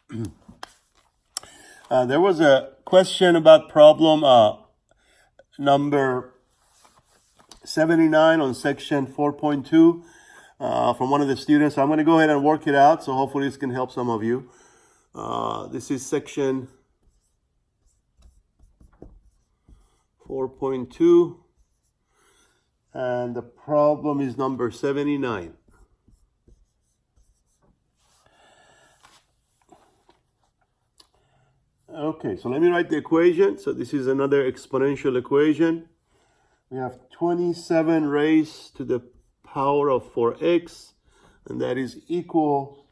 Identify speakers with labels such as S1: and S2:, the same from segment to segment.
S1: There was a question about problem number 79 on section 4.2 from one of the students. So I'm going to go ahead and work it out, so hopefully this can help some of you. This is section 4.2, and the problem is number 79. Okay, so let me write the equation. So this is another exponential equation. We have 27 raised to the power of 4x, and that is equals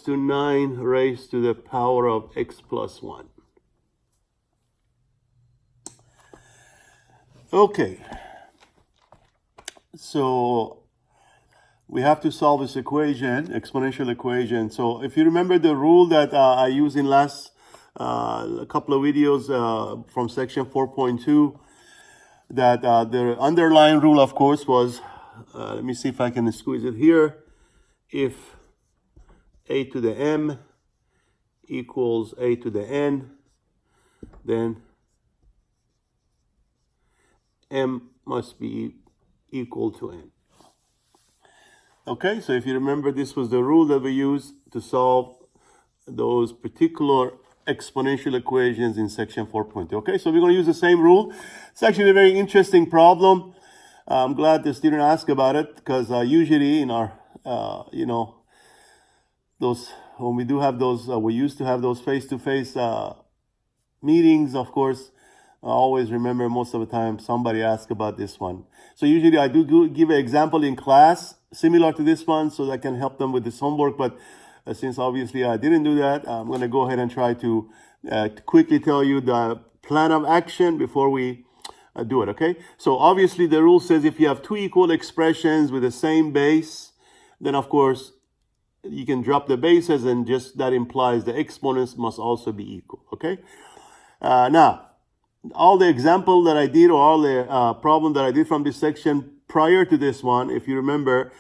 S1: to 9 raised to the power of x plus 1. Okay, so we have to solve this equation, exponential equation. So if you remember the rule that I used in last a couple of videos from section 4.2, that the underlying rule, of course, was, let me see if I can squeeze it here. If a to the m equals a to the n, then m must be equal to n. Okay, so if you remember, this was the rule that we used to solve those particular exponential equations in section 4.2. Okay, so we're going to use the same rule. It's actually a very interesting problem. I'm glad the student asked about it, because usually in our, those, when we do have those, we used to have those face-to-face meetings, of course. I always remember most of the time somebody asked about this one. So usually I do give an example in class similar to this one, so that I can help them with this homework. But since obviously I didn't do that, I'm going to go ahead and try to quickly tell you the plan of action before we do it, okay? So obviously the rule says if you have two equal expressions with the same base, then of course you can drop the bases, and just that implies the exponents must also be equal, okay? Now, all the example that I did, or all the problem that I did from this section prior to this one, if you remember,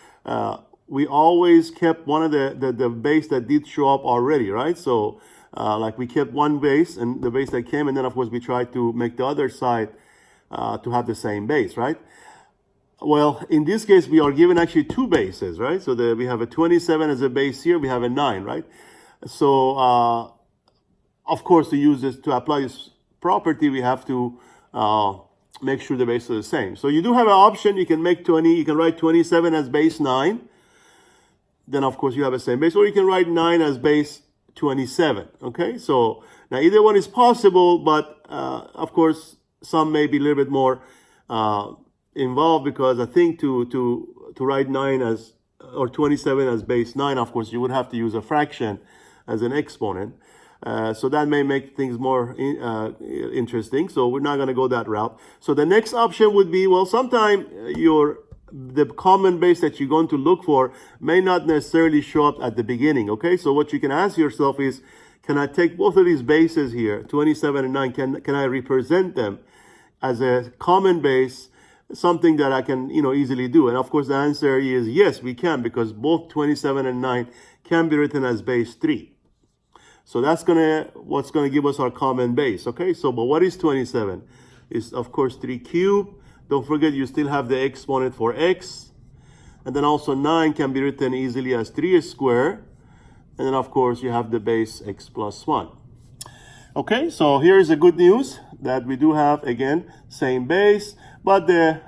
S1: we always kept one of the base that did show up already, right? So like we kept one base, and the base that came, and then of course we tried to make the other side to have the same base, right? Well, in this case, we are given actually two bases, right? So we have a 27 as a base here, we have a 9, right? So of course, to apply this property, we have to make sure the bases are the same. So you do have an option. You can make 20, you can write 27 as base 9. Then of course you have the same base, or you can write 9 as base 27. Okay, so now either one is possible, but of course some may be a little bit more involved, because I think to write 9 as, or 27 as base 9, of course you would have to use a fraction as an exponent. So that may make things more interesting. So we're not going to go that route. So the next option would be, well, sometime the common base that you're going to look for may not necessarily show up at the beginning. Okay, so what you can ask yourself is, can I take both of these bases here, 27 and 9, can I represent them as a common base, something that I can easily do? And of course the answer is yes, we can, because both 27 and 9 can be written as base 3. So that's what's gonna give us our common base, okay? So, but what is 27? It's of course 3 cubed. Don't forget, you still have the exponent for x. And then also 9 can be written easily as 3 squared. And then of course you have the base x plus 1. Okay, so here's the good news, that we do have, again, same base. But the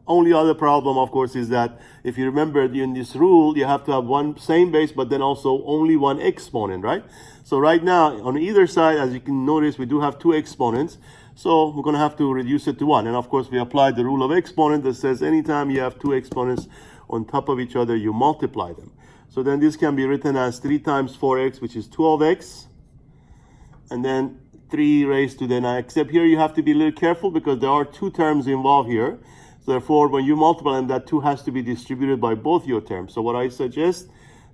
S1: only other problem, of course, is that if you remember in this rule, you have to have one same base, but then also only one exponent, right? So right now, on either side, as you can notice, we do have two exponents. So we're going to have to reduce it to 1. And of course, we applied the rule of exponent that says anytime you have two exponents on top of each other, you multiply them. So then this can be written as 3 times 4x, which is 12x. And then 3 raised to the 9. Except here you have to be a little careful, because there are two terms involved here. So therefore, when you multiply them, that 2 has to be distributed by both your terms. So what I suggest,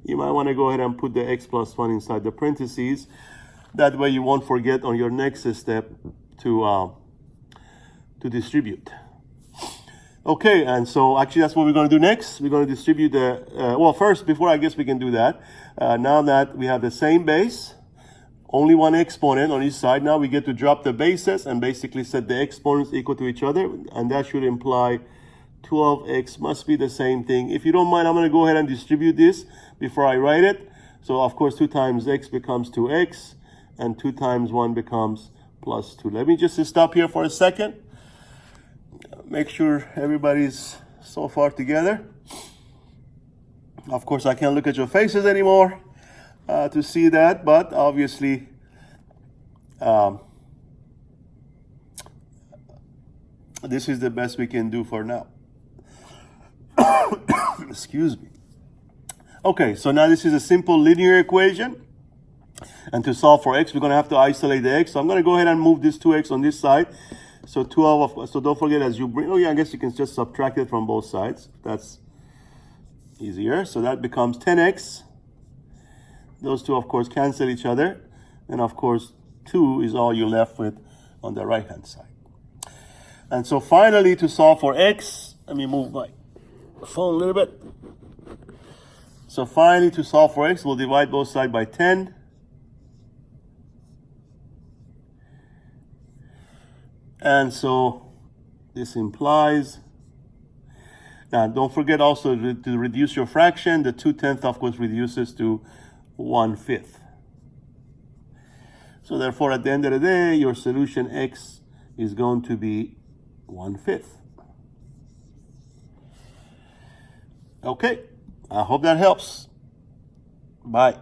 S1: you might want to go ahead and put the x plus 1 inside the parentheses. That way you won't forget on your next step to distribute. Okay, and so actually that's what we're going to do next. We're going to distribute the, well, first, before I guess we can do that, now that we have the same base, only one exponent on each side, now we get to drop the bases and basically set the exponents equal to each other, and that should imply 12x must be the same thing. If you don't mind, I'm going to go ahead and distribute this before I write it. So, of course, 2 times x becomes 2x, and 2 times 1 becomes plus 2. Let me just stop here for a second. Make sure everybody's so far together. Of course, I can't look at your faces anymore to see that, but obviously this is the best we can do for now. Excuse me. Okay, so now this is a simple linear equation. And to solve for x, we're going to have to isolate the x. So I'm going to go ahead and move this 2x on this side. So 12, so don't forget as you bring, oh yeah, I guess you can just subtract it from both sides. That's easier. So that becomes 10x. Those two, of course, cancel each other. And of course, 2 is all you're left with on the right-hand side. And so finally, to solve for x, let me move my phone a little bit. So finally, to solve for x, we'll divide both sides by 10. And so this implies, now don't forget also to reduce your fraction. The 2/10 of course reduces to 1/5. So therefore at the end of the day, your solution x is going to be 1/5. Okay, I hope that helps. Bye.